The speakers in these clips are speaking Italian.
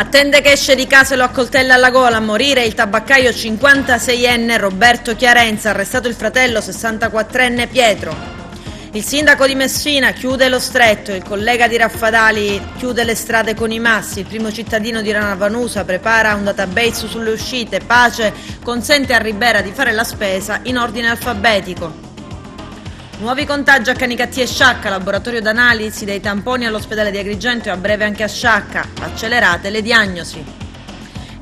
Attende che esce di casa e lo accoltella alla gola. A morire il tabaccaio 56enne Roberto Chiarenza, arrestato il fratello 64enne Pietro. Il sindaco di Messina chiude lo stretto, il collega di Raffadali chiude le strade con i massi, il primo cittadino di Ravanusa prepara un database sulle uscite, Pace consente a Ribera di fare la spesa in ordine alfabetico. Nuovi contagi a Canicattì e Sciacca, laboratorio d'analisi dei tamponi all'ospedale di Agrigento e a breve anche a Sciacca, accelerate le diagnosi.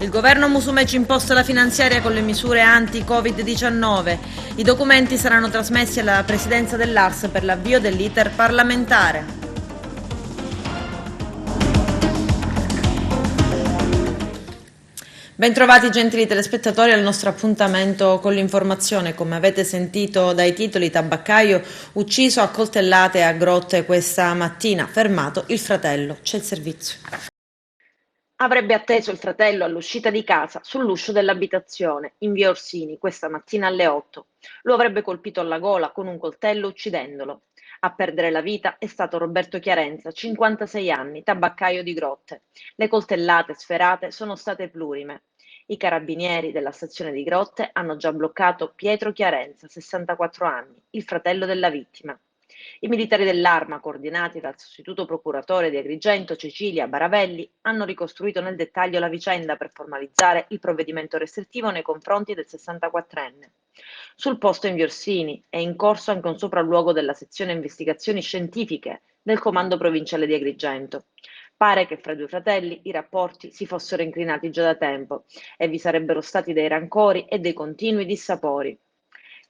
Il governo Musumeci imposta la finanziaria con le misure anti-Covid-19. I documenti saranno trasmessi alla presidenza dell'ARS per l'avvio dell'iter parlamentare. Bentrovati gentili telespettatori al nostro appuntamento con l'informazione. Come avete sentito dai titoli, tabaccaio ucciso a coltellate a Grotte questa mattina, fermato il fratello. C'è il servizio. Avrebbe atteso il fratello all'uscita di casa sull'uscio dell'abitazione in via Orsini questa mattina alle 8. Lo avrebbe colpito alla gola con un coltello uccidendolo. A perdere la vita è stato Roberto Chiarenza, 56 anni, tabaccaio di Grotte. Le coltellate sferate sono state plurime. I carabinieri della stazione di Grotte hanno già bloccato Pietro Chiarenza, 64 anni, il fratello della vittima. I militari dell'Arma, coordinati dal sostituto procuratore di Agrigento, Cecilia Baravelli, hanno ricostruito nel dettaglio la vicenda per formalizzare il provvedimento restrittivo nei confronti del 64enne. Sul posto in via Orsini è in corso anche un sopralluogo della sezione investigazioni scientifiche del Comando Provinciale di Agrigento. Pare che fra i due fratelli i rapporti si fossero incrinati già da tempo e vi sarebbero stati dei rancori e dei continui dissapori.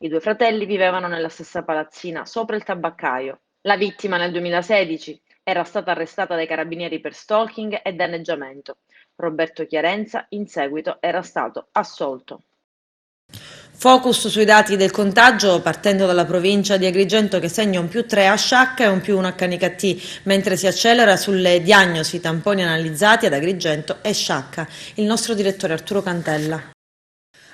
I due fratelli vivevano nella stessa palazzina sopra il tabaccaio. La vittima nel 2016 era stata arrestata dai carabinieri per stalking e danneggiamento. Roberto Chiarenza in seguito era stato assolto. Focus sui dati del contagio partendo dalla provincia di Agrigento che segna un +3 a Sciacca e un +1 a Canicattì, mentre si accelera sulle diagnosi, tamponi analizzati ad Agrigento e Sciacca. Il nostro direttore Arturo Cantella.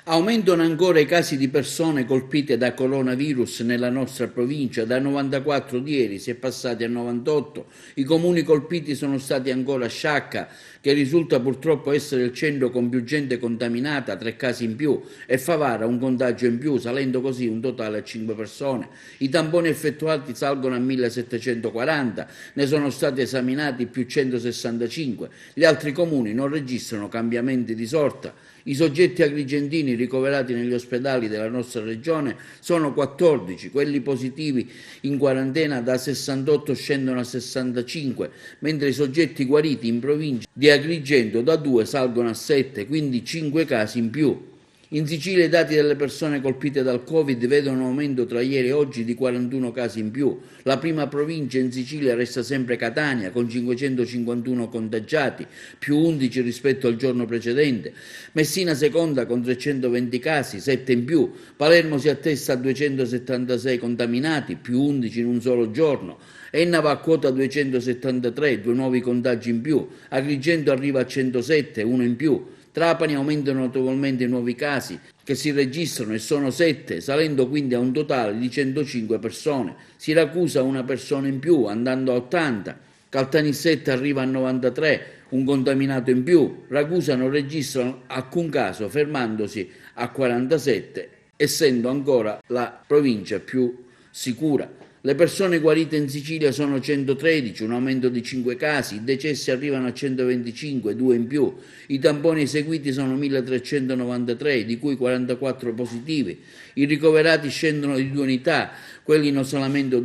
Aumentano ancora i casi di persone colpite da coronavirus nella nostra provincia, da 94 di ieri si è passati a 98, i comuni colpiti sono stati ancora Sciacca, che risulta purtroppo essere il centro con più gente contaminata, 3 casi in più, e Favara un contagio in più, salendo così un totale a 5 persone. I tamponi effettuati salgono a 1740, ne sono stati esaminati più 165, gli altri comuni non registrano cambiamenti di sorta. I soggetti agrigentini ricoverati negli ospedali della nostra regione sono 14, quelli positivi in quarantena da 68 scendono a 65, mentre i soggetti guariti in provincia di Agrigento da 2 salgono a 7, quindi 5 casi in più. In Sicilia i dati delle persone colpite dal Covid vedono un aumento tra ieri e oggi di 41 casi in più. La prima provincia in Sicilia resta sempre Catania con 551 contagiati, più 11 rispetto al giorno precedente. Messina seconda con 320 casi, 7 in più. Palermo si attesta a 276 contaminati, più 11 in un solo giorno. Enna va a quota 273, 2 nuovi contagi in più. Agrigento arriva a 107, 1 in più. Trapani aumentano notevolmente i nuovi casi che si registrano e sono 7, salendo quindi a un totale di 105 persone. Siracusa una persona in più, andando a 80. Caltanissetta arriva a 93, un contaminato in più. Ragusa non registra alcun caso, fermandosi a 47, essendo ancora la provincia più sicura. Le persone guarite in Sicilia sono 113, un aumento di 5 casi, i decessi arrivano a 125, 2 in più, i tamponi eseguiti sono 1393, di cui 44 positivi, i ricoverati scendono di 2 unità, quelli in isolamento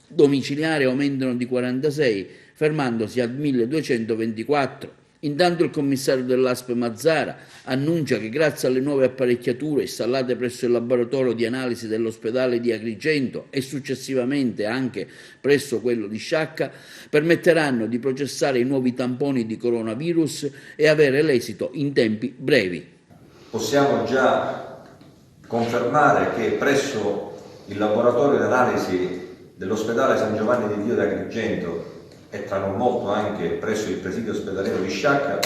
domiciliare aumentano di 46, fermandosi a 1224. Intanto il commissario dell'ASP Mazzara annuncia che grazie alle nuove apparecchiature installate presso il laboratorio di analisi dell'ospedale di Agrigento e successivamente anche presso quello di Sciacca permetteranno di processare i nuovi tamponi di coronavirus e avere l'esito in tempi brevi. Possiamo già confermare che presso il laboratorio di analisi dell'ospedale San Giovanni di Dio di Agrigento e tra non molto anche presso il presidio ospedaliero di Sciacca,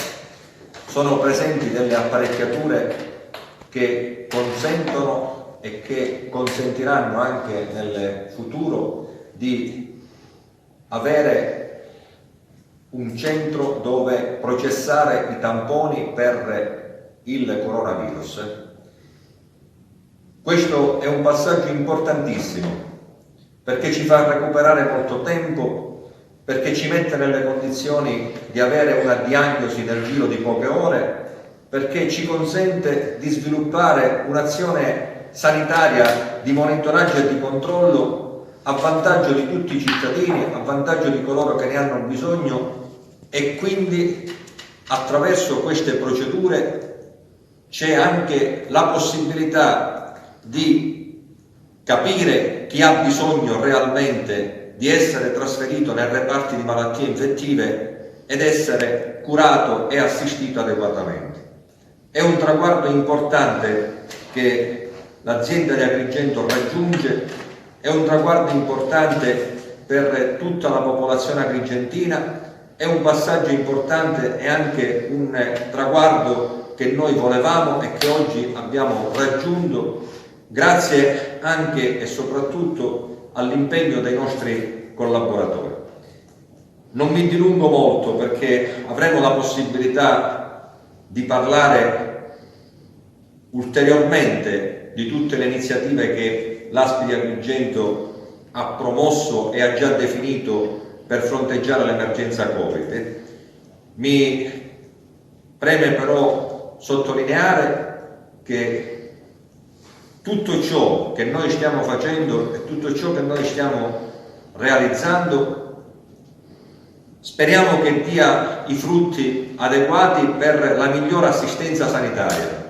sono presenti delle apparecchiature che consentono e che consentiranno anche nel futuro di avere un centro dove processare i tamponi per il coronavirus. Questo è un passaggio importantissimo perché ci fa recuperare molto tempo, perché ci mette nelle condizioni di avere una diagnosi nel giro di poche ore, perché ci consente di sviluppare un'azione sanitaria di monitoraggio e di controllo a vantaggio di tutti i cittadini, a vantaggio di coloro che ne hanno bisogno, e quindi attraverso queste procedure c'è anche la possibilità di capire chi ha bisogno realmente di essere trasferito nei reparti di malattie infettive ed essere curato e assistito adeguatamente. È un traguardo importante che l'azienda di Agrigento raggiunge, è un traguardo importante per tutta la popolazione agrigentina, è un passaggio importante e anche un traguardo che noi volevamo e che oggi abbiamo raggiunto grazie anche e soprattutto all'impegno dei nostri collaboratori. Non mi dilungo molto perché avremo la possibilità di parlare ulteriormente di tutte le iniziative che l'ASP di Agrigento ha promosso e ha già definito per fronteggiare l'emergenza Covid. Mi preme però sottolineare che tutto ciò che noi stiamo facendo e tutto ciò che noi stiamo realizzando speriamo che dia i frutti adeguati per la migliore assistenza sanitaria.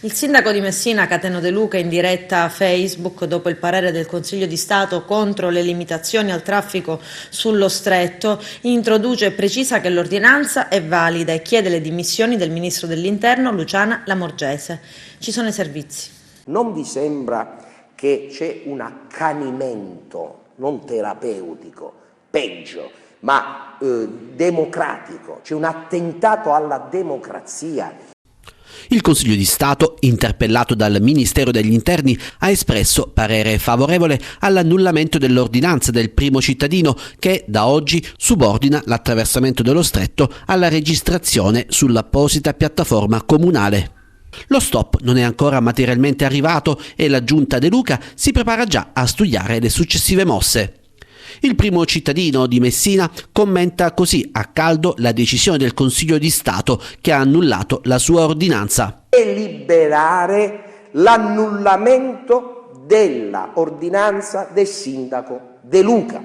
Il sindaco di Messina, Cateno De Luca, in diretta a Facebook, dopo il parere del Consiglio di Stato contro le limitazioni al traffico sullo Stretto, introduce e precisa che l'ordinanza è valida e chiede le dimissioni del Ministro dell'Interno Luciana Lamorgese. Ci sono i servizi. Non vi sembra che c'è un accanimento non terapeutico, peggio, ma democratico, c'è un attentato alla democrazia? Il Consiglio di Stato, interpellato dal Ministero degli Interni, ha espresso parere favorevole all'annullamento dell'ordinanza del primo cittadino che da oggi subordina l'attraversamento dello Stretto alla registrazione sull'apposita piattaforma comunale. Lo stop non è ancora materialmente arrivato e la Giunta De Luca si prepara già a studiare le successive mosse. Il primo cittadino di Messina commenta così a caldo la decisione del Consiglio di Stato che ha annullato la sua ordinanza. Deliberare l'annullamento della ordinanza del sindaco De Luca.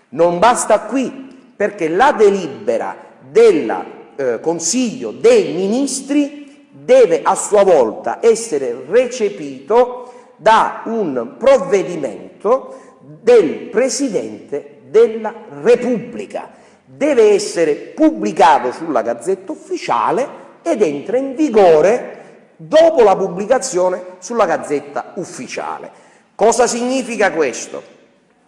Non basta qui, perché la delibera del Consiglio dei Ministri deve a sua volta essere recepito da un provvedimento del Presidente della Repubblica. Deve essere pubblicato sulla Gazzetta Ufficiale ed entra in vigore dopo la pubblicazione sulla Gazzetta Ufficiale. Cosa significa questo?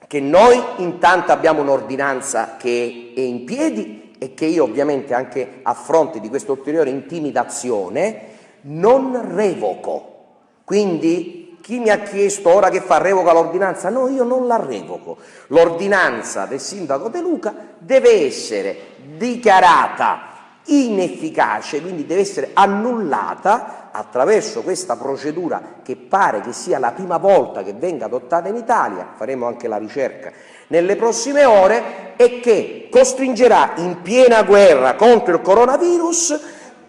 Che noi intanto abbiamo un'ordinanza che è in piedi e che io ovviamente anche a fronte di questa ulteriore intimidazione non revoco. Quindi chi mi ha chiesto ora che fa, revoca l'ordinanza? No, io non la revoco. L'ordinanza del sindaco De Luca deve essere dichiarata inefficace, quindi deve essere annullata attraverso questa procedura che pare che sia la prima volta che venga adottata in Italia, faremo anche la ricerca nelle prossime ore, e che costringerà in piena guerra contro il coronavirus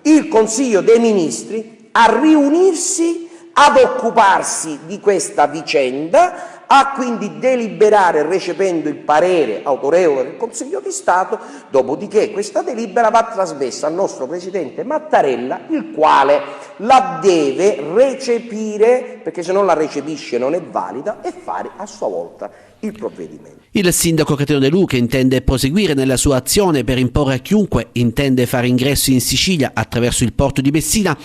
il Consiglio dei Ministri a riunirsi, ad occuparsi di questa vicenda, a quindi deliberare recependo il parere autorevole del Consiglio di Stato, dopodiché questa delibera va trasmessa al nostro Presidente Mattarella, il quale la deve recepire, perché se non la recepisce non è valida, e fare a sua volta il provvedimento. Il sindaco Cateno De Luca intende proseguire nella sua azione per imporre a chiunque intende fare ingresso in Sicilia attraverso il porto di Messina,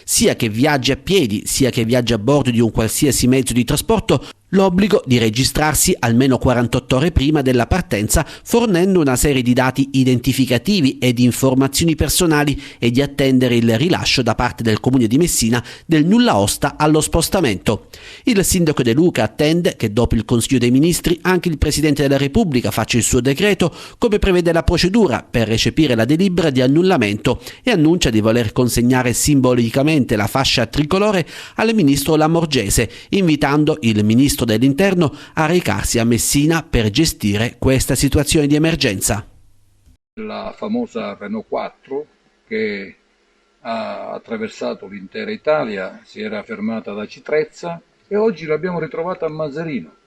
sia che viaggi a piedi, sia che viaggi a bordo di un qualsiasi mezzo di trasporto, l'obbligo di registrarsi almeno 48 ore prima della partenza, fornendo una serie di dati identificativi e di informazioni personali, e di attendere il rilascio da parte del Comune di Messina del nulla osta allo spostamento. Il sindaco De Luca attende che dopo il Consiglio dei Ministri incontri anche il Presidente della Repubblica faccia il suo decreto, come prevede la procedura per recepire la delibera di annullamento, e annuncia di voler consegnare simbolicamente la fascia tricolore al ministro Lamorgese, invitando il ministro dell'Interno a recarsi a Messina per gestire questa situazione di emergenza. La famosa Renault 4 che ha attraversato l'intera Italia, si era fermata da Citrezza e oggi l'abbiamo ritrovata a Mazzarino.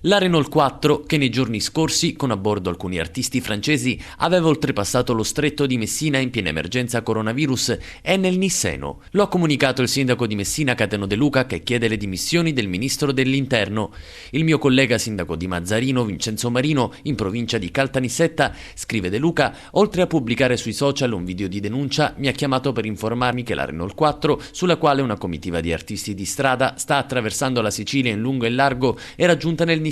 La Renault 4, che nei giorni scorsi, con a bordo alcuni artisti francesi, aveva oltrepassato lo stretto di Messina in piena emergenza coronavirus, è nel Nisseno. Lo ha comunicato il sindaco di Messina Cateno De Luca, che chiede le dimissioni del ministro dell'Interno. Il mio collega sindaco di Mazzarino, Vincenzo Marino, in provincia di Caltanissetta, scrive De Luca, oltre a pubblicare sui social un video di denuncia, mi ha chiamato per informarmi che la Renault 4, sulla quale una comitiva di artisti di strada sta attraversando la Sicilia in lungo e largo, era giunta nel Nisseno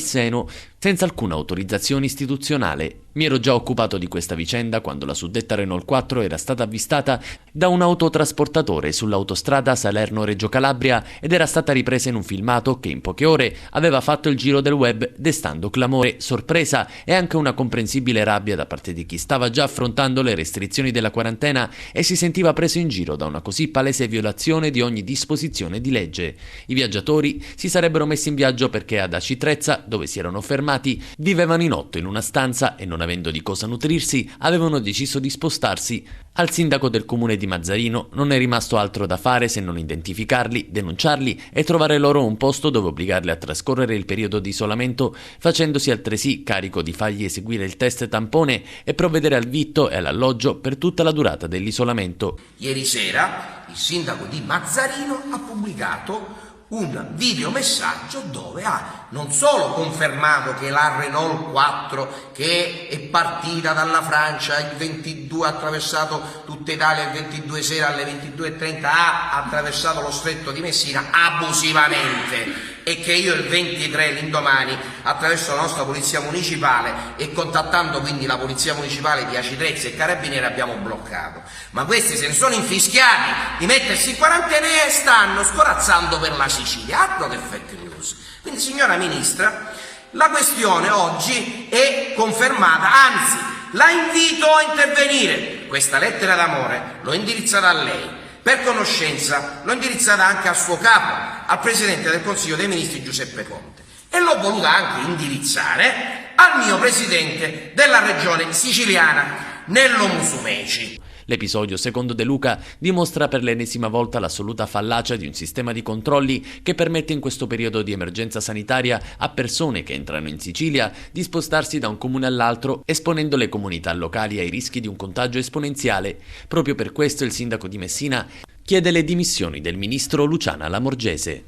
senza alcuna autorizzazione istituzionale. Mi ero già occupato di questa vicenda quando la suddetta Renault 4 era stata avvistata da un autotrasportatore sull'autostrada Salerno-Reggio Calabria ed era stata ripresa in un filmato che in poche ore aveva fatto il giro del web, destando clamore, sorpresa e anche una comprensibile rabbia da parte di chi stava già affrontando le restrizioni della quarantena e si sentiva preso in giro da una così palese violazione di ogni disposizione di legge. I viaggiatori si sarebbero messi in viaggio perché ad Acitrezza, dove si erano fermati, vivevano in 8 in una stanza e, non avendo di cosa nutrirsi, avevano deciso di spostarsi. Al sindaco del comune di Mazzarino non è rimasto altro da fare se non identificarli, denunciarli e trovare loro un posto dove obbligarli a trascorrere il periodo di isolamento, facendosi altresì carico di fargli eseguire il test tampone e provvedere al vitto e all'alloggio per tutta la durata dell'isolamento. Ieri sera il sindaco di Mazzarino ha pubblicato un videomessaggio dove ha non solo confermato che la Renault 4, che è partita dalla Francia il 22, ha attraversato tutta Italia il 22 sera alle 22:30, ha attraversato lo stretto di Messina abusivamente, e che io il 23, l'indomani, attraverso la nostra polizia municipale e contattando quindi la polizia municipale di Acitrezza e Carabinieri abbiamo bloccato. Ma questi se ne sono infischiati di mettersi in quarantena e stanno scorazzando per la Sicilia. Altro che fake news. Quindi, signora Ministra, la questione oggi è confermata, anzi la invito a intervenire. Questa lettera d'amore l'ho indirizzata a lei. Per conoscenza l'ho indirizzata anche al suo capo, al Presidente del Consiglio dei Ministri Giuseppe Conte, e l'ho voluta anche indirizzare al mio Presidente della Regione Siciliana, Nello Musumeci. L'episodio, secondo De Luca, dimostra per l'ennesima volta l'assoluta fallacia di un sistema di controlli che permette in questo periodo di emergenza sanitaria a persone che entrano in Sicilia di spostarsi da un comune all'altro, esponendo le comunità locali ai rischi di un contagio esponenziale. Proprio per questo il sindaco di Messina chiede le dimissioni del ministro Luciana Lamorgese.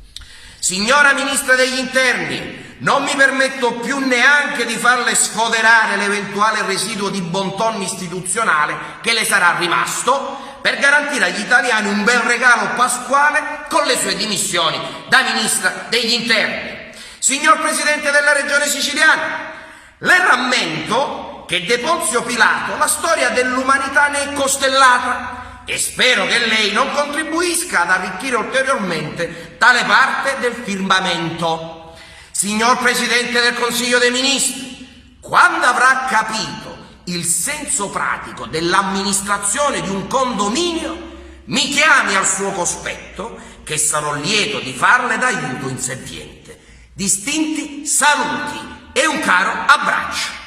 Signora Ministra degli Interni, non mi permetto più neanche di farle sfoderare l'eventuale residuo di bon ton istituzionale che le sarà rimasto per garantire agli italiani un bel regalo pasquale con le sue dimissioni da Ministra degli Interni. Signor Presidente della Regione Siciliana, le rammento che de Ponzio Pilato la storia dell'umanità ne è costellata, e spero che lei non contribuisca ad arricchire ulteriormente tale parte del firmamento. Signor Presidente del Consiglio dei Ministri, quando avrà capito il senso pratico dell'amministrazione di un condominio, mi chiami al suo cospetto, che sarò lieto di farle d'aiuto inserviente. Distinti saluti e un caro abbraccio.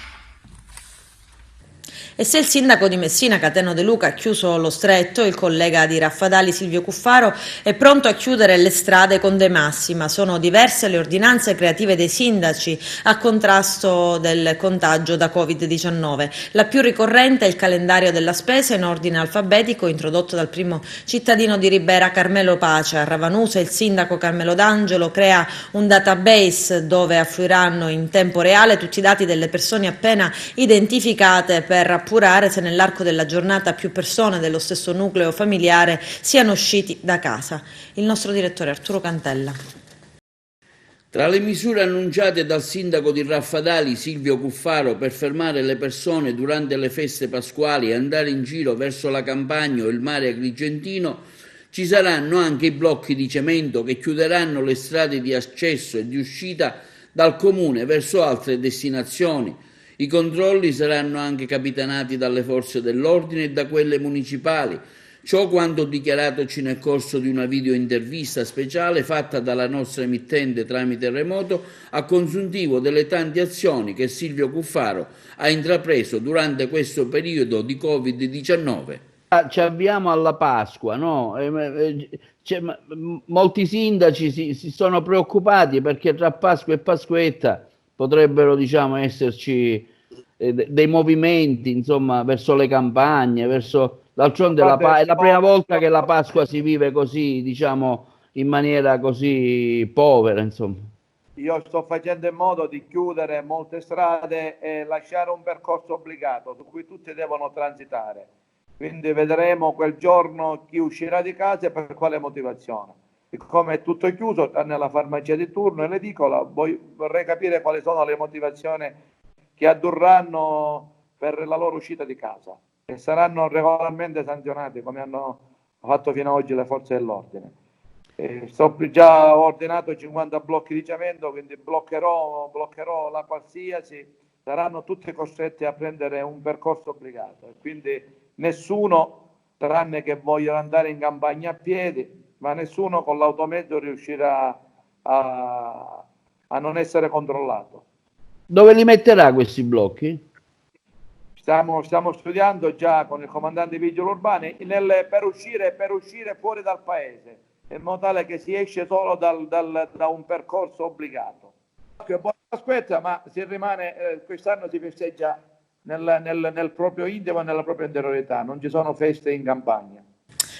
E se il sindaco di Messina Cateno De Luca ha chiuso lo stretto, il collega di Raffadali Silvio Cuffaro è pronto a chiudere le strade con De Massima. Sono diverse le ordinanze creative dei sindaci a contrasto del contagio da Covid-19. La più ricorrente è il calendario della spesa in ordine alfabetico introdotto dal primo cittadino di Ribera, Carmelo Pace. A Ravanusa il sindaco Carmelo D'Angelo crea un database dove affluiranno in tempo reale tutti i dati delle persone appena identificate per appurare se nell'arco della giornata più persone dello stesso nucleo familiare siano usciti da casa. Il nostro direttore Arturo Cantella. Tra le misure annunciate dal sindaco di Raffadali Silvio Cuffaro per fermare le persone durante le feste pasquali e andare in giro verso la Campagna o il mare agrigentino, ci saranno anche i blocchi di cemento che chiuderanno le strade di accesso e di uscita dal comune verso altre destinazioni. I controlli saranno anche capitanati dalle forze dell'ordine e da quelle municipali. Ciò quanto dichiaratoci nel corso di una videointervista speciale fatta dalla nostra emittente tramite remoto a consuntivo delle tante azioni che Silvio Cuffaro ha intrapreso durante questo periodo di Covid-19. Ci avviamo alla Pasqua, no? Molti sindaci si sono preoccupati perché tra Pasqua e Pasquetta potrebbero, diciamo, esserci dei movimenti, insomma, verso le campagne, verso... D'altronde è la prima volta che la Pasqua si vive così, diciamo, in maniera così povera, insomma. Io sto facendo in modo di chiudere molte strade e lasciare un percorso obbligato su cui tutti devono transitare. Quindi vedremo quel giorno chi uscirà di casa e per quale motivazione. Siccome è tutto chiuso, nella farmacia di turno e l'edicola, vorrei capire quali sono le motivazioni che addurranno per la loro uscita di casa e saranno regolarmente sanzionati come hanno fatto fino ad oggi le forze dell'ordine. Già ho ordinato 50 blocchi di cemento, quindi bloccherò la qualsiasi, saranno tutti costretti a prendere un percorso obbligato e quindi nessuno, tranne che vogliono andare in campagna a piedi, ma nessuno con l'automezzo riuscirà a non essere controllato. Dove li metterà questi blocchi? Stiamo studiando già con il comandante dei vigili urbani per uscire fuori dal paese, in modo tale che si esce solo da un percorso obbligato. Aspetta, ma si rimane, quest'anno si festeggia nel proprio intimo e nella propria interiorità, non ci sono feste in campagna.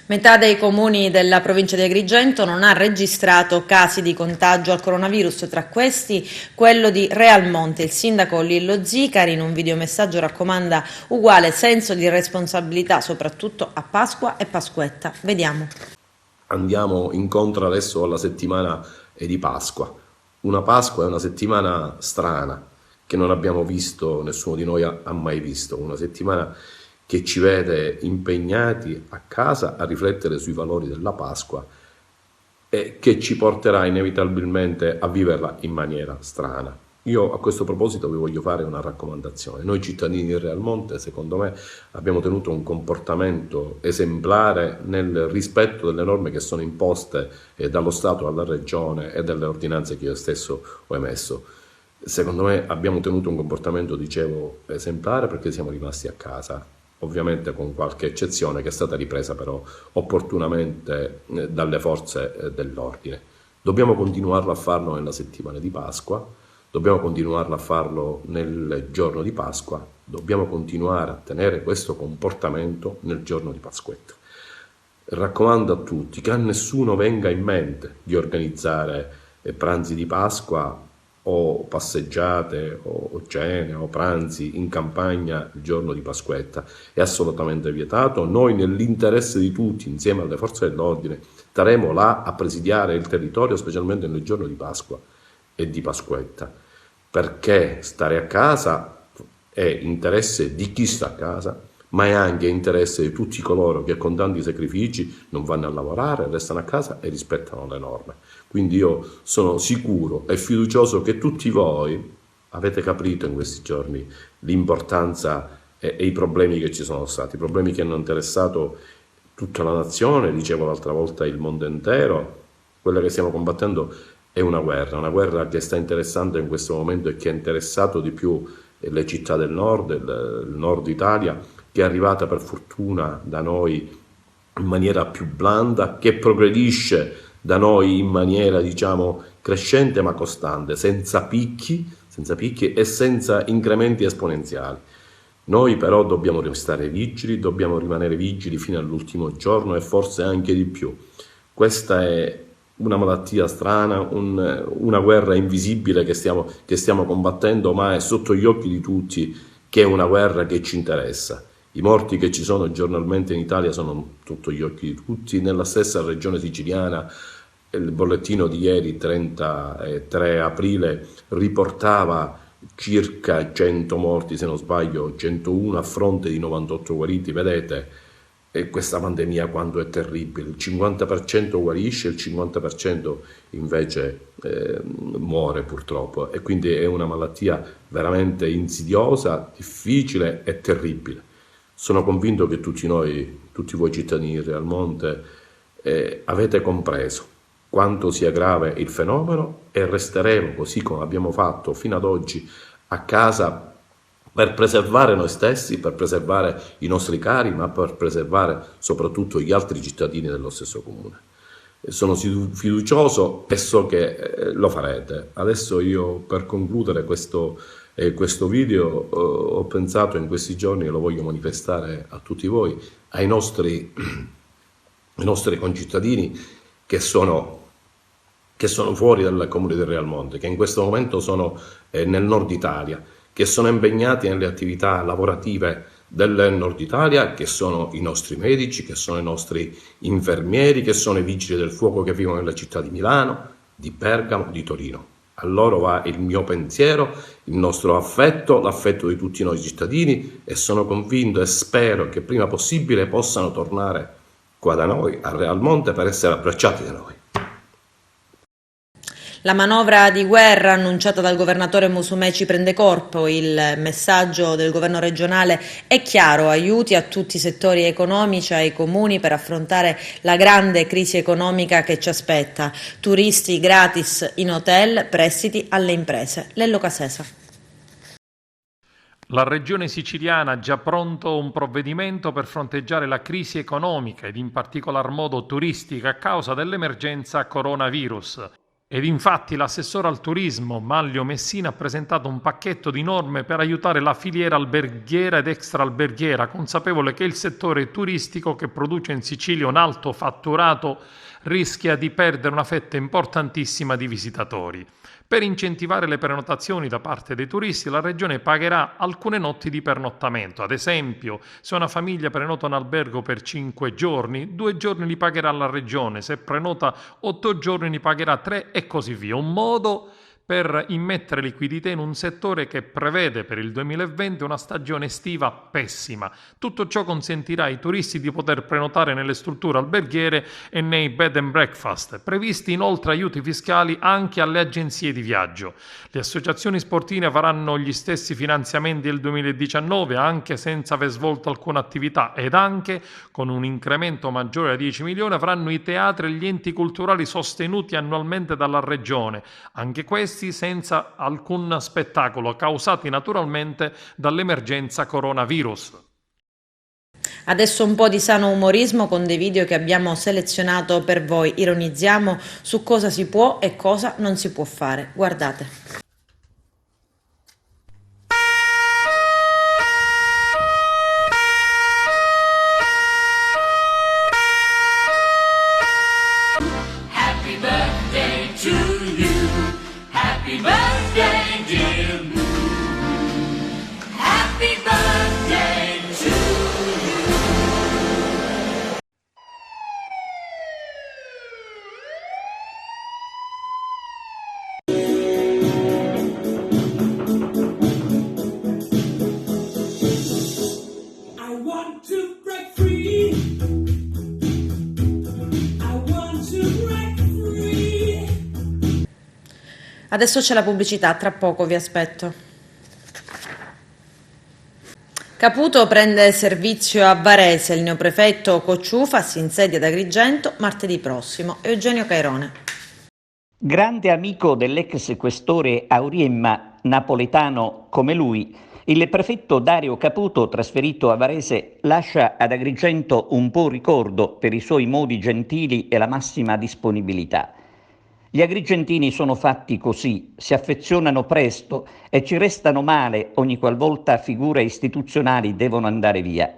Metà dei comuni della provincia di Agrigento non ha registrato casi di contagio al coronavirus, tra questi quello di Realmonte. Il sindaco Lillo Zicari in un videomessaggio raccomanda uguale senso di responsabilità, soprattutto a Pasqua e Pasquetta. Vediamo. Andiamo incontro adesso alla settimana di Pasqua. Una Pasqua è una settimana strana che non abbiamo visto, nessuno di noi ha mai visto, una settimana che ci vede impegnati a casa a riflettere sui valori della Pasqua e che ci porterà inevitabilmente a viverla in maniera strana. Io a questo proposito vi voglio fare una raccomandazione. Noi cittadini di Realmonte, secondo me, abbiamo tenuto un comportamento esemplare nel rispetto delle norme che sono imposte dallo Stato alla Regione e delle ordinanze che io stesso ho emesso. Secondo me abbiamo tenuto un comportamento, dicevo, esemplare perché siamo rimasti a casa. Ovviamente con qualche eccezione che è stata ripresa però opportunamente dalle forze dell'ordine. Dobbiamo continuarlo a farlo nella settimana di Pasqua, dobbiamo continuarlo a farlo nel giorno di Pasqua, dobbiamo continuare a tenere questo comportamento nel giorno di Pasquetta. Raccomando a tutti che a nessuno venga in mente di organizzare pranzi di Pasqua o passeggiate o cene o pranzi in campagna il giorno di Pasquetta. È assolutamente vietato. Noi nell'interesse di tutti, insieme alle forze dell'ordine, staremo là a presidiare il territorio, specialmente nel giorno di Pasqua e di Pasquetta, perché stare a casa è interesse di chi sta a casa, ma è anche interesse di tutti coloro che con tanti sacrifici non vanno a lavorare, restano a casa e rispettano le norme. Quindi io sono sicuro e fiducioso che tutti voi avete capito in questi giorni l'importanza e i problemi che ci sono stati, i problemi che hanno interessato tutta la nazione, dicevo l'altra volta il mondo intero. Quella che stiamo combattendo è una guerra che sta interessando in questo momento e che ha interessato di più le città del nord, il nord Italia, che è arrivata per fortuna da noi in maniera più blanda, che progredisce da noi in maniera, diciamo, crescente ma costante, senza picchi e senza incrementi esponenziali. Noi però dobbiamo restare vigili, dobbiamo rimanere vigili fino all'ultimo giorno e forse anche di più. Questa è una malattia strana, una guerra invisibile che stiamo combattendo, ma è sotto gli occhi di tutti che è una guerra che ci interessa. I morti che ci sono giornalmente in Italia sono sotto gli occhi di tutti. Nella stessa regione siciliana il bollettino di ieri, 33 aprile, riportava circa 100 morti, se non sbaglio 101 a fronte di 98 guariti. Vedete, questa pandemia quanto è terribile. Il 50% guarisce, il 50% invece muore purtroppo, e quindi è una malattia veramente insidiosa, difficile e terribile. Sono convinto che tutti voi cittadini di Realmonte avete compreso quanto sia grave il fenomeno, e resteremo, così come abbiamo fatto fino ad oggi, a casa per preservare noi stessi, per preservare i nostri cari, ma per preservare soprattutto gli altri cittadini dello stesso comune. Sono fiducioso e so che lo farete. Adesso io, per concludere questo video, ho pensato in questi giorni, e lo voglio manifestare a tutti voi, ai nostri concittadini che sono fuori dal comune di Realmonte, che in questo momento sono nel nord Italia, che sono impegnati nelle attività lavorative del nord Italia, che sono i nostri medici, che sono i nostri infermieri, che sono i vigili del fuoco che vivono nella città di Milano, di Bergamo, di Torino. A loro va il mio pensiero, il nostro affetto, l'affetto di tutti noi cittadini, e sono convinto e spero che prima possibile possano tornare qua da noi, a Realmonte, per essere abbracciati da noi. La manovra di guerra annunciata dal governatore Musumeci prende corpo. Il messaggio del governo regionale è chiaro: aiuti a tutti i settori economici, ai comuni, per affrontare la grande crisi economica che ci aspetta. Turisti gratis in hotel, prestiti alle imprese. Lello Casesa. La regione siciliana ha già pronto un provvedimento per fronteggiare la crisi economica ed in particolar modo turistica a causa dell'emergenza coronavirus. Ed infatti l'assessore al turismo Manlio Messina ha presentato un pacchetto di norme per aiutare la filiera alberghiera ed extraalberghiera, consapevole che il settore turistico, che produce in Sicilia un alto fatturato, rischia di perdere una fetta importantissima di visitatori. Per incentivare le prenotazioni da parte dei turisti, la Regione pagherà alcune notti di pernottamento. Ad esempio, se una famiglia prenota un albergo per 5 giorni, 2 giorni li pagherà la Regione, se prenota 8 giorni li pagherà 3 e così via. Un modo per immettere liquidità in un settore che prevede per il 2020 una stagione estiva pessima. Tutto ciò consentirà ai turisti di poter prenotare nelle strutture alberghiere e nei bed and breakfast. Previsti inoltre aiuti fiscali anche alle agenzie di viaggio. Le associazioni sportive faranno gli stessi finanziamenti del 2019 anche senza aver svolto alcuna attività, ed anche con un incremento maggiore a 10 milioni avranno i teatri e gli enti culturali sostenuti annualmente dalla Regione. Anche questi senza alcun spettacolo, causati naturalmente dall'emergenza coronavirus. Adesso un po' di sano umorismo con dei video che abbiamo selezionato per voi. Ironizziamo su cosa si può e cosa non si può fare. Guardate. Happy birthday to you. Happy birthday, dear Lou. Happy birthday to you. I want to break free. I want to break free. Adesso c'è la pubblicità, tra poco vi aspetto. Caputo prende servizio a Varese, il neoprefetto Cocciufa si insedia ad Agrigento martedì prossimo. Eugenio Cairone. Grande amico dell'ex questore Auriemma, napoletano come lui, il prefetto Dario Caputo, trasferito a Varese, lascia ad Agrigento un buon ricordo per i suoi modi gentili e la massima disponibilità. Gli agrigentini sono fatti così, si affezionano presto e ci restano male ogni qualvolta figure istituzionali devono andare via.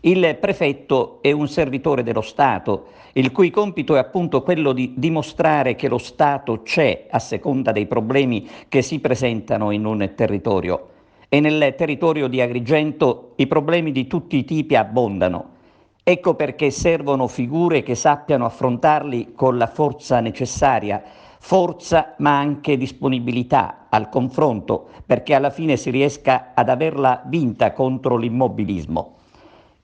Il prefetto è un servitore dello Stato, il cui compito è appunto quello di dimostrare che lo Stato c'è a seconda dei problemi che si presentano in un territorio. E nel territorio di Agrigento i problemi di tutti i tipi abbondano. Ecco perché servono figure che sappiano affrontarli con la forza necessaria, forza ma anche disponibilità al confronto, perché alla fine si riesca ad averla vinta contro l'immobilismo.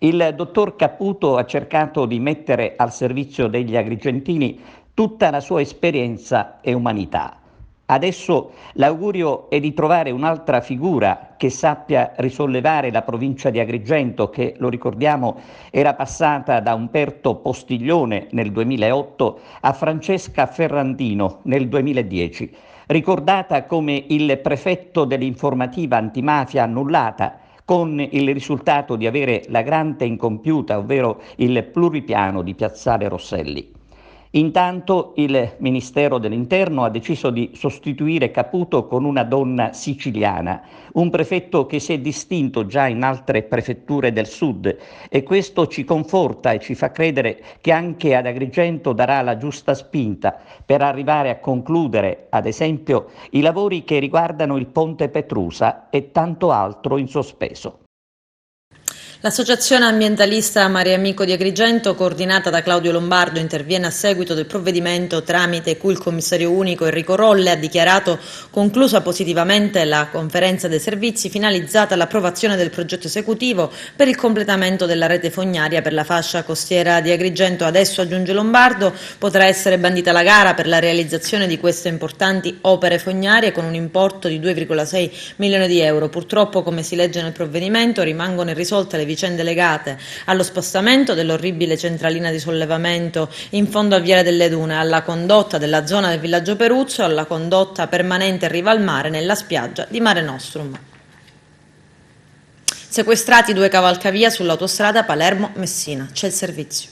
Il dottor Caputo ha cercato di mettere al servizio degli agrigentini tutta la sua esperienza e umanità. Adesso l'augurio è di trovare un'altra figura che sappia risollevare la provincia di Agrigento, che, lo ricordiamo, era passata da Umberto Postiglione nel 2008 a Francesca Ferrandino nel 2010, ricordata come il prefetto dell'informativa antimafia annullata, con il risultato di avere la grande incompiuta, ovvero il pluripiano di Piazzale Rosselli. Intanto il Ministero dell'Interno ha deciso di sostituire Caputo con una donna siciliana, un prefetto che si è distinto già in altre prefetture del sud, e questo ci conforta e ci fa credere che anche ad Agrigento darà la giusta spinta per arrivare a concludere, ad esempio, i lavori che riguardano il Ponte Petrusa e tanto altro in sospeso. L'associazione ambientalista Mare Amico di Agrigento, coordinata da Claudio Lombardo, interviene a seguito del provvedimento tramite cui il commissario unico Enrico Rolle ha dichiarato conclusa positivamente la conferenza dei servizi finalizzata all'approvazione del progetto esecutivo per il completamento della rete fognaria per la fascia costiera di Agrigento. Adesso, aggiunge Lombardo, potrà essere bandita la gara per la realizzazione di queste importanti opere fognarie con un importo di 2,6 milioni di euro. Purtroppo, come si legge nel provvedimento, rimangono irrisolte le vicende legate allo spostamento dell'orribile centralina di sollevamento in fondo a Viale delle Dune, alla condotta della zona del villaggio Peruzzo e alla condotta permanente in riva al mare nella spiaggia di Mare Nostrum. Sequestrati 2 cavalcavia sull'autostrada Palermo-Messina. C'è il servizio.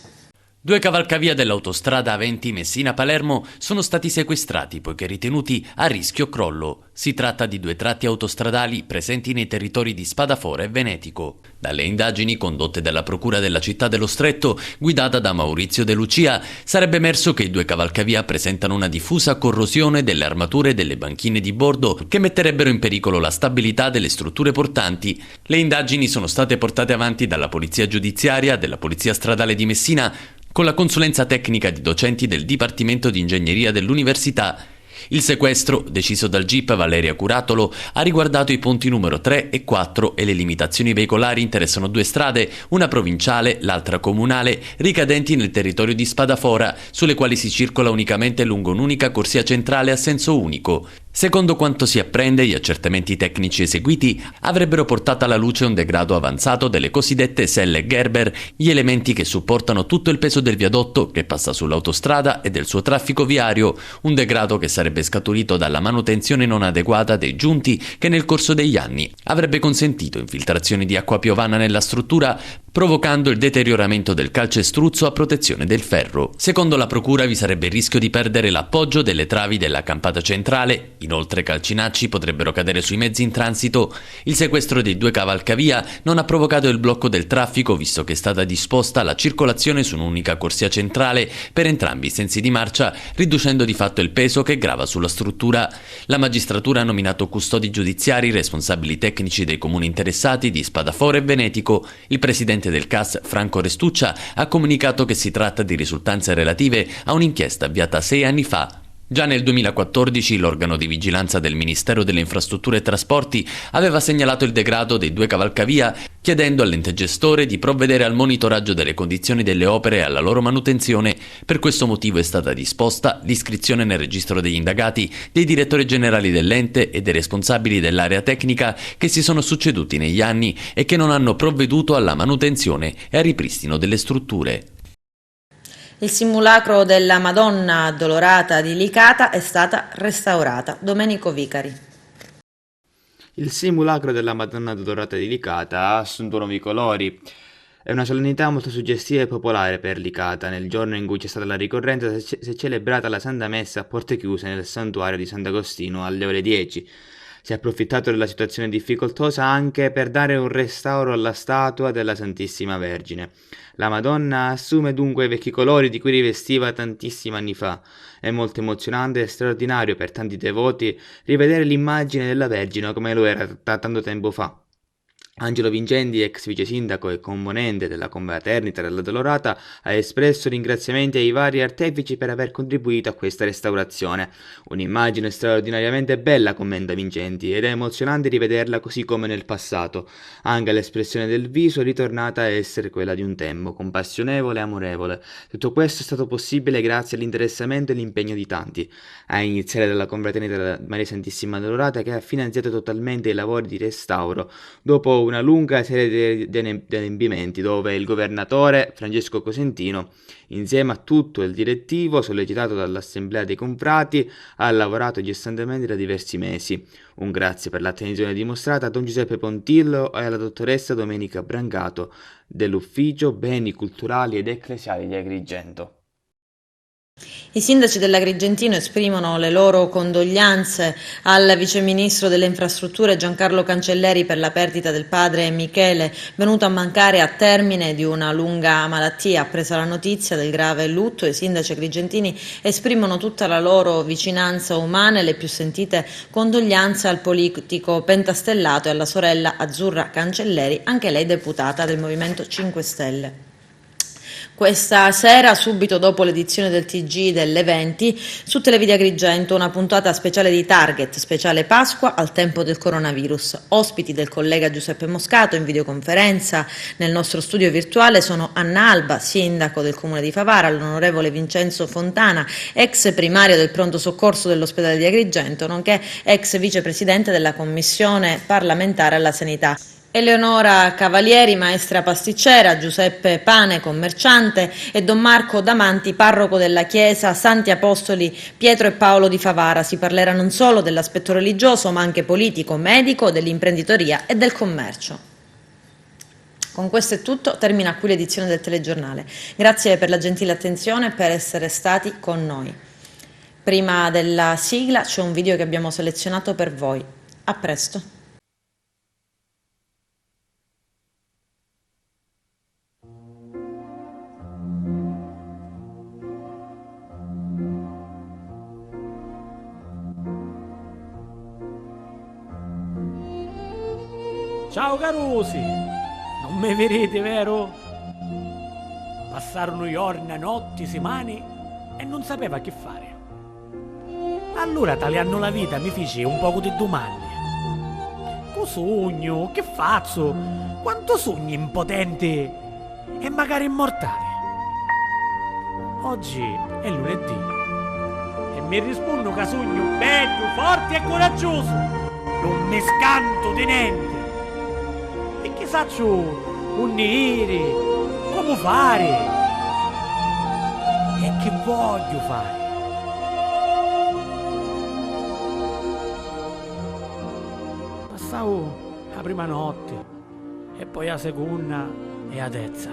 2 cavalcavia dell'autostrada A20 Messina-Palermo sono stati sequestrati poiché ritenuti a rischio crollo. Si tratta di 2 tratti autostradali presenti nei territori di Spadafora e Venetico. Dalle indagini condotte dalla Procura della Città dello Stretto, guidata da Maurizio De Lucia, sarebbe emerso che i 2 cavalcavia presentano una diffusa corrosione delle armature e delle banchine di bordo che metterebbero in pericolo la stabilità delle strutture portanti. Le indagini sono state portate avanti dalla Polizia Giudiziaria, della Polizia Stradale di Messina, con la consulenza tecnica di docenti del Dipartimento di Ingegneria dell'Università. Il sequestro, deciso dal GIP Valeria Curatolo, ha riguardato i ponti numero 3 e 4 e le limitazioni veicolari interessano 2 strade, una provinciale, l'altra comunale, ricadenti nel territorio di Spadafora, sulle quali si circola unicamente lungo un'unica corsia centrale a senso unico. Secondo quanto si apprende, gli accertamenti tecnici eseguiti avrebbero portato alla luce un degrado avanzato delle cosiddette selle Gerber, gli elementi che supportano tutto il peso del viadotto che passa sull'autostrada e del suo traffico viario, un degrado che sarebbe scaturito dalla manutenzione non adeguata dei giunti che nel corso degli anni avrebbe consentito infiltrazioni di acqua piovana nella struttura, provocando il deterioramento del calcestruzzo a protezione del ferro. Secondo la procura vi sarebbe il rischio di perdere l'appoggio delle travi della campata centrale, inoltre calcinacci potrebbero cadere sui mezzi in transito. Il sequestro dei 2 cavalcavia non ha provocato il blocco del traffico, visto che è stata disposta la circolazione su un'unica corsia centrale per entrambi i sensi di marcia, riducendo di fatto il peso che grava sulla struttura. La magistratura ha nominato custodi giudiziari, responsabili tecnici dei comuni interessati di Spadafora e Venetico. Il presidente del CAS, Franco Restuccia, ha comunicato che si tratta di risultanze relative a un'inchiesta avviata 6 anni fa. Già nel 2014 l'organo di vigilanza del Ministero delle Infrastrutture e Trasporti aveva segnalato il degrado dei 2 cavalcavia, chiedendo all'ente gestore di provvedere al monitoraggio delle condizioni delle opere e alla loro manutenzione. Per questo motivo è stata disposta l'iscrizione nel registro degli indagati dei direttori generali dell'ente e dei responsabili dell'area tecnica che si sono succeduti negli anni e che non hanno provveduto alla manutenzione e al ripristino delle strutture. Il simulacro della Madonna Addolorata di Licata è stata restaurata. Domenico Vicari. Il simulacro della Madonna Addolorata di Licata ha assunto nuovi colori. È una solennità molto suggestiva e popolare per Licata. Nel giorno in cui c'è stata la ricorrenza si è celebrata la Santa Messa a porte chiuse nel santuario di Sant'Agostino alle ore 10. Si è approfittato della situazione difficoltosa anche per dare un restauro alla statua della Santissima Vergine. La Madonna assume dunque i vecchi colori di cui rivestiva tantissimi anni fa. È molto emozionante e straordinario per tanti devoti rivedere l'immagine della Vergine come lo era da tanto tempo fa. Angelo Vincenti, ex vice sindaco e componente della confraternita della Dolorata, ha espresso ringraziamenti ai vari artefici per aver contribuito a questa restaurazione. Un'immagine straordinariamente bella, commenta Vincenti, ed è emozionante rivederla così come nel passato. Anche l'espressione del viso è ritornata a essere quella di un tempo, compassionevole e amorevole. Tutto questo è stato possibile grazie all'interessamento e all'impegno di tanti, a iniziare dalla confraternita della Maria Santissima Dolorata, che ha finanziato totalmente i lavori di restauro, dopo una lunga serie di adempimenti, dove il governatore Francesco Cosentino, insieme a tutto il direttivo sollecitato dall'Assemblea dei Confrati, ha lavorato incessantemente da diversi mesi. Un grazie per l'attenzione dimostrata a Don Giuseppe Pontillo e alla dottoressa Domenica Brancato dell'Ufficio Beni Culturali ed Ecclesiali di Agrigento. I sindaci dell'Agrigentino esprimono le loro condoglianze al viceministro delle infrastrutture Giancarlo Cancelleri per la perdita del padre Michele, venuto a mancare a termine di una lunga malattia. Appresa la notizia del grave lutto, i sindaci agrigentini esprimono tutta la loro vicinanza umana e le più sentite condoglianze al politico pentastellato e alla sorella Azzurra Cancelleri, anche lei deputata del Movimento 5 Stelle. Questa sera, subito dopo l'edizione del TG delle 20, su Televisione Agrigento una puntata speciale di Target, speciale Pasqua al tempo del coronavirus. Ospiti del collega Giuseppe Moscato in videoconferenza nel nostro studio virtuale sono Anna Alba, sindaco del comune di Favara, l'onorevole Vincenzo Fontana, ex primario del pronto soccorso dell'ospedale di Agrigento, nonché ex vicepresidente della commissione parlamentare alla sanità. Eleonora Cavalieri, maestra pasticcera, Giuseppe Pane, commerciante, e Don Marco Damanti, parroco della chiesa Santi Apostoli Pietro e Paolo di Favara. Si parlerà non solo dell'aspetto religioso, ma anche politico, medico, dell'imprenditoria e del commercio. Con questo è tutto, termina qui l'edizione del telegiornale. Grazie per la gentile attenzione e per essere stati con noi. Prima della sigla c'è un video che abbiamo selezionato per voi. A presto. Ciao carusi, non mi vedete, vero? Passarono giorni, notti, settimane e non sapeva che fare. Allora, tagliando la vita, mi fece un poco di domande. Che sogno? Che faccio? Quanto sogni impotente e magari immortale? Oggi è lunedì e mi rispondo che sogno bello, forte e coraggioso. Non mi scanto di niente. E che saccio unire, come fare e che voglio fare. Passavo la prima notte e poi la seconda e la terza.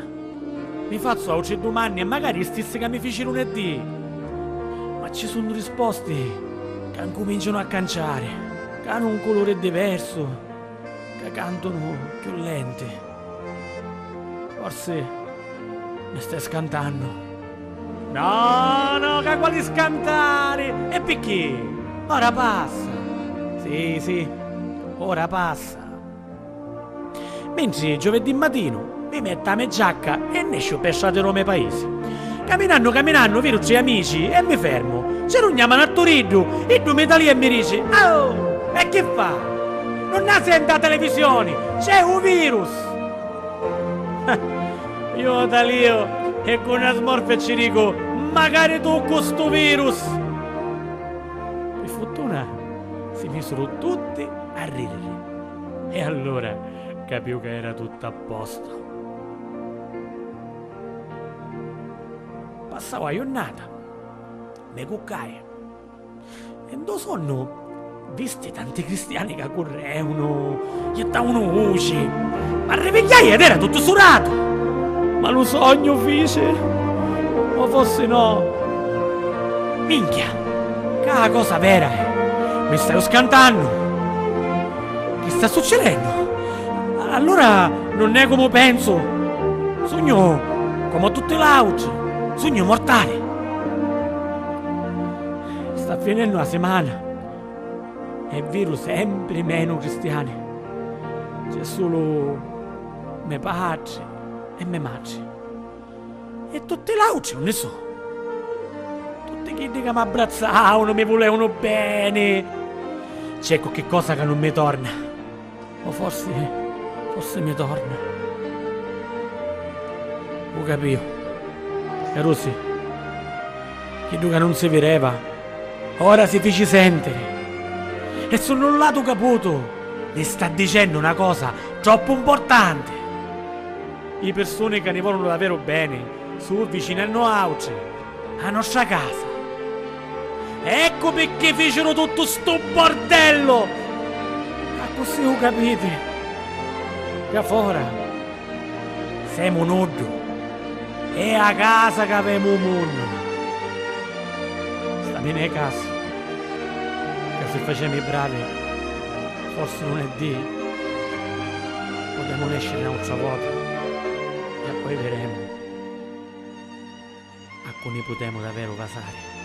Mi faccio oggi domani e magari stesse che mi feci lunedì, ma ci sono risposte che cominciano a canciare, che hanno un colore diverso, che cantano più lente. Forse mi stai scantando. No, che quali scantare? E perché? Ora passa. Sì, ora passa. Mentre giovedì mattino mi metto la mia giacca e ne esco per strada Roma paese. Camminando, vedo tre amici e mi fermo. C'era un chiamano a Torino e due metallini e mi dice: oh, e che fa? Non la sente la televisione, c'è un virus. Io da lì e con una smorfia ci dico: magari tocco sto virus. Per fortuna si misero tutti a ridere e allora capivo che era tutto a posto. Passavo la giornata, mi cuccai e do sonno visti tanti cristiani che correvano, gli davano voce, ma rivegliai ed era tutto surato. Ma lo sogno fece, o forse no. Minchia, che la cosa vera è, mi stai scantando. Che sta succedendo? Allora non è come penso, sogno come tutti gli altri, sogno mortale. Sta finendo la settimana e virus sempre meno cristiani. C'è solo mio padre e mia madre. E tutte le altre non ne so. Tutti quelli che mi abbrazzavano, mi volevano bene. C'è qualche cosa che non mi torna. O forse mi torna. Ho capito. Carusi, che che non si vedeva, ora si fece sentire. E sono un lato caputo. Ne sta dicendo una cosa troppo importante. Le persone che ne vogliono davvero bene su vicino al nostro, alla nostra casa. Ecco perché fecero tutto sto bordello. Ma così lo capite? Che fuori siamo nudo. E a casa che avevamo un mondo. Sta bene a casa. Che se facciamo i bravi, forse lunedì potremo escere un'altra volta. E poi vedremo a cui ne potremo davvero basare.